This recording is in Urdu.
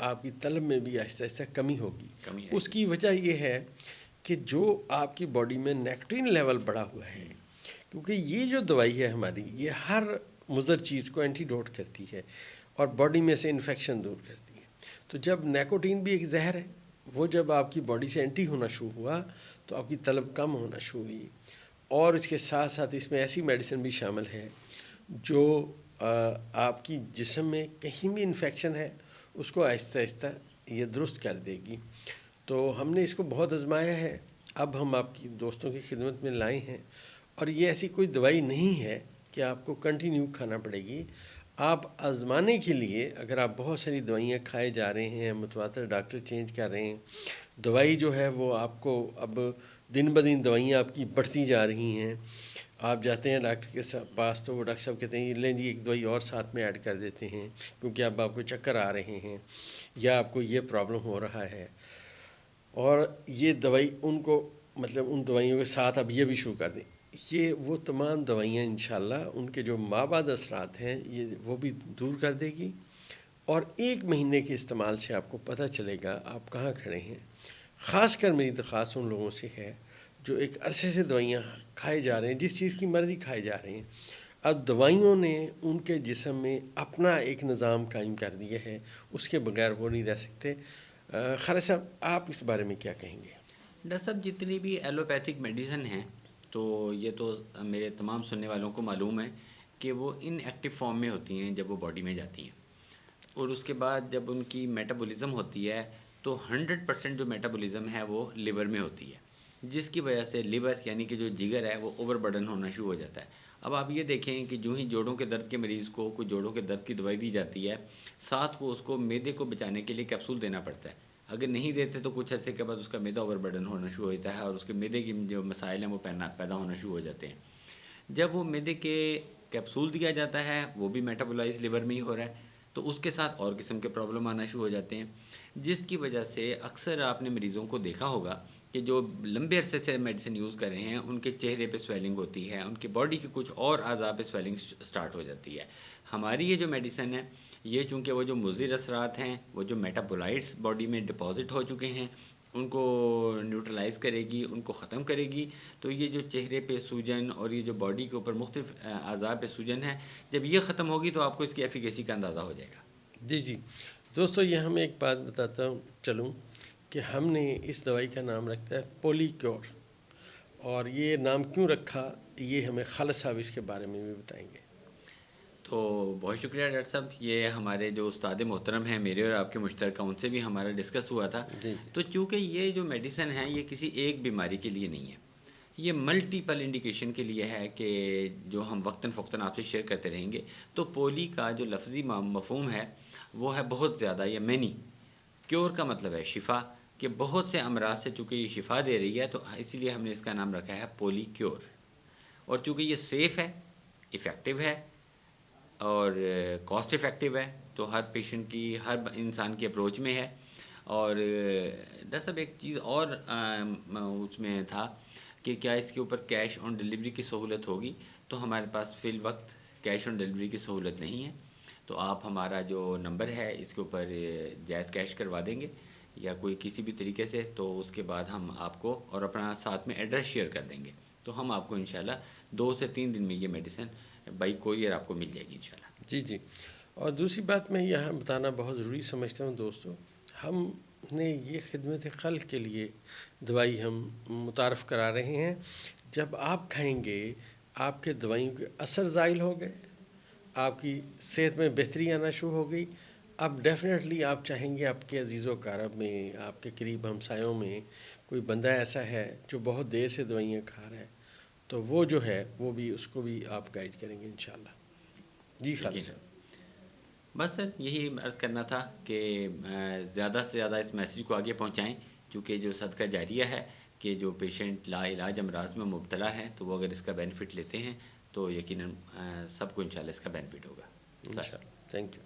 آپ کی طلب میں بھی آہستہ آہستہ کمی ہوگی. کمی اس کی وجہ یہ ہے کہ جو آپ کی باڈی میں نیکوٹین لیول بڑھا ہوا ہے، کیونکہ یہ جو دوائی ہے ہماری، یہ ہر مضر چیز کو اینٹی ڈوٹ کرتی ہے اور باڈی میں سے انفیکشن دور کرتی ہے. تو جب نیکوٹین بھی ایک زہر ہے، وہ جب آپ کی باڈی سے اینٹی ہونا شروع ہوا تو آپ کی طلب کم ہونا شروع ہوئی. اور اس کے ساتھ ساتھ اس میں ایسی میڈیسن بھی شامل ہے جو آپ کی جسم میں کہیں بھی انفیکشن ہے اس کو آہستہ آہستہ یہ درست کر دے گی. تو ہم نے اس کو بہت آزمایا ہے، اب ہم آپ کی دوستوں کی خدمت میں لائے ہیں. اور یہ ایسی کوئی دوائی نہیں ہے کہ آپ کو کنٹینیو کھانا پڑے گی. آپ آزمانے کے لیے اگر آپ بہت ساری دوائیاں کھائے جا رہے ہیں، متواتر ڈاکٹر چینج کر رہے ہیں، دوائی جو ہے وہ آپ کو اب دن بدن دوائیاں آپ کی بڑھتی جا رہی ہیں. آپ جاتے ہیں ڈاکٹر کے پاس تو وہ ڈاکٹر صاحب کہتے ہیں لیں جی ایک دوائی اور ساتھ میں ایڈ کر دیتے ہیں کیونکہ اب آپ کو چکر آ رہے ہیں یا آپ کو یہ پرابلم ہو رہا ہے. اور یہ دوائی ان کو مطلب ان دوائیوں کے ساتھ اب یہ بھی شروع کر دیں. یہ وہ تمام دوائیاں انشاءاللہ ان کے جو مابعد اثرات ہیں یہ وہ بھی دور کر دے گی. اور 1 مہینے کے استعمال سے آپ کو پتہ چلے گا آپ کہاں کھڑے ہیں. خاص کر میری درخواست ان لوگوں سے ہے جو ایک عرصے سے دوائیاں کھائے جا رہے ہیں، جس چیز کی مرضی کھائے جا رہے ہیں. اب دوائیوں نے ان کے جسم میں اپنا ایک نظام قائم کر دیا ہے، اس کے بغیر وہ نہیں رہ سکتے. خالد صاحب آپ اس بارے میں کیا کہیں گے؟ ڈاکٹر صاحب جتنی بھی ایلوپیتھک میڈیسن ہیں تو یہ تو میرے تمام سننے والوں کو معلوم ہے کہ وہ ان ایکٹیو فارم میں ہوتی ہیں جب وہ باڈی میں جاتی ہیں، اور اس کے بعد جب ان کی میٹابولزم ہوتی ہے تو 100% جو میٹابولزم ہے وہ لیور میں ہوتی ہے، جس کی وجہ سے لیور یعنی کہ جو جگر ہے وہ اوور برڈن ہونا شروع ہو جاتا ہے. اب آپ یہ دیکھیں کہ جو ہی جوڑوں کے درد کے مریض کو کوئی جوڑوں کے درد کی دوائی دی جاتی ہے، ساتھ وہ اس کو معدے کو بچانے کے لیے کیپسول دینا پڑتا ہے. اگر نہیں دیتے تو کچھ عرصے کے بعد اس کا معدہ اوور برڈن ہونا شروع ہو جاتا ہے اور اس کے معدے کی جو مسائل ہیں وہ پیدا ہونا شروع ہو جاتے ہیں. جب وہ معدے کے کیپسول دیا جاتا ہے وہ بھی میٹابولائز لیور میں ہی ہو رہا ہے تو اس کے ساتھ اور قسم کے پرابلم آنا شروع ہو جاتے ہیں، جس کی وجہ سے اکثر آپ نے مریضوں کو دیکھا ہوگا کہ جو لمبے عرصے سے میڈیسن یوز کر رہے ہیں ان کے چہرے پہ سویلنگ ہوتی ہے، ان کی باڈی کے کچھ اور اعضاء پہ سویلنگ سٹارٹ ہو جاتی ہے. ہماری یہ جو میڈیسن ہے یہ چونکہ وہ جو مضر اثرات ہیں، وہ جو میٹابولائٹس باڈی میں ڈپازٹ ہو چکے ہیں ان کو نیوٹرلائز کرے گی، ان کو ختم کرے گی. تو یہ جو چہرے پہ سوجن اور یہ جو باڈی کے اوپر مختلف اعضاء پہ سوجن ہے، جب یہ ختم ہوگی تو آپ کو اس کی ایفیکیسی کا اندازہ ہو جائے گا. جی دوستو، یہ ہمیں ایک بات بتاتا ہوں چلوں کہ ہم نے اس دوائی کا نام رکھا ہے پولی کیور. اور یہ نام کیوں رکھا یہ ہمیں خالد صاحب اس کے بارے میں بھی بتائیں گے. تو بہت شکریہ ڈاکٹر صاحب. یہ ہمارے جو استاد محترم ہیں میرے اور آپ کے مشترکہ، ان سے بھی ہمارا ڈسکس ہوا تھا. جی تو چونکہ یہ جو میڈیسن ہے یہ کسی ایک بیماری کے لیے نہیں ہے، یہ ملٹیپل انڈیکیشن کے لیے ہے کہ جو ہم وقتاً فوقتاً آپ سے شیئر کرتے رہیں گے. تو پولی کا جو لفظی مفہوم ہے وہ ہے بہت زیادہ یا مینی. کیور کا مطلب ہے شفا، کہ بہت سے امراض سے چونکہ یہ شفا دے رہی ہے تو اسی لیے ہم نے اس کا نام رکھا ہے پولی کیور. اور چونکہ یہ سیف ہے، افیکٹو ہے اور کاسٹ افیکٹو ہے تو ہر پیشنٹ کی، ہر انسان کی اپروچ میں ہے. اور ڈاکٹر صاحب ایک چیز اور اس میں تھا کہ کیا اس کے اوپر کیش آن ڈلیوری کی سہولت ہوگی؟ تو ہمارے پاس فی الوقت کیش آن ڈلیوری کی سہولت نہیں ہے. تو آپ ہمارا جو نمبر ہے اس کے اوپر جائز کیش کروا دیں گے یا کوئی کسی بھی طریقے سے، تو اس کے بعد ہم آپ کو اور اپنا ساتھ میں ایڈریس شیئر کر دیں گے. تو ہم آپ کو انشاءاللہ 2 سے 3 دن میں یہ میڈیسن بائی کوریئر آپ کو مل جائے گی انشاءاللہ. جی. اور دوسری بات میں یہاں بتانا بہت ضروری سمجھتا ہوں دوستو، ہم نے یہ خدمت خلق کے لیے دوائی ہم متعارف کرا رہے ہیں. جب آپ کھائیں گے آپ کے دوائیوں کے اثر زائل ہو گئے، آپ کی صحت میں بہتری آنا شروع ہو گئی. اب ڈیفینیٹلی آپ چاہیں گے آپ کے عزیز و اقارب میں، آپ کے قریب ہمسایوں میں کوئی بندہ ایسا ہے جو بہت دیر سے دوائیاں کھا رہا ہے، تو وہ جو ہے وہ بھی اس کو بھی آپ گائیڈ کریں گے انشاءاللہ. جی خالد صاحب. بس سر یہی عرض کرنا تھا کہ زیادہ سے زیادہ اس میسیج کو آگے پہنچائیں، چونکہ جو صدقہ جاریہ ہے کہ جو پیشنٹ لا علاج امراض میں مبتلا ہیں تو وہ اگر اس کا بینیفٹ لیتے ہیں تو یقیناً سب کو انشاءاللہ اس کا بینیفٹ ہوگا. انشاءاللہ. Thank you.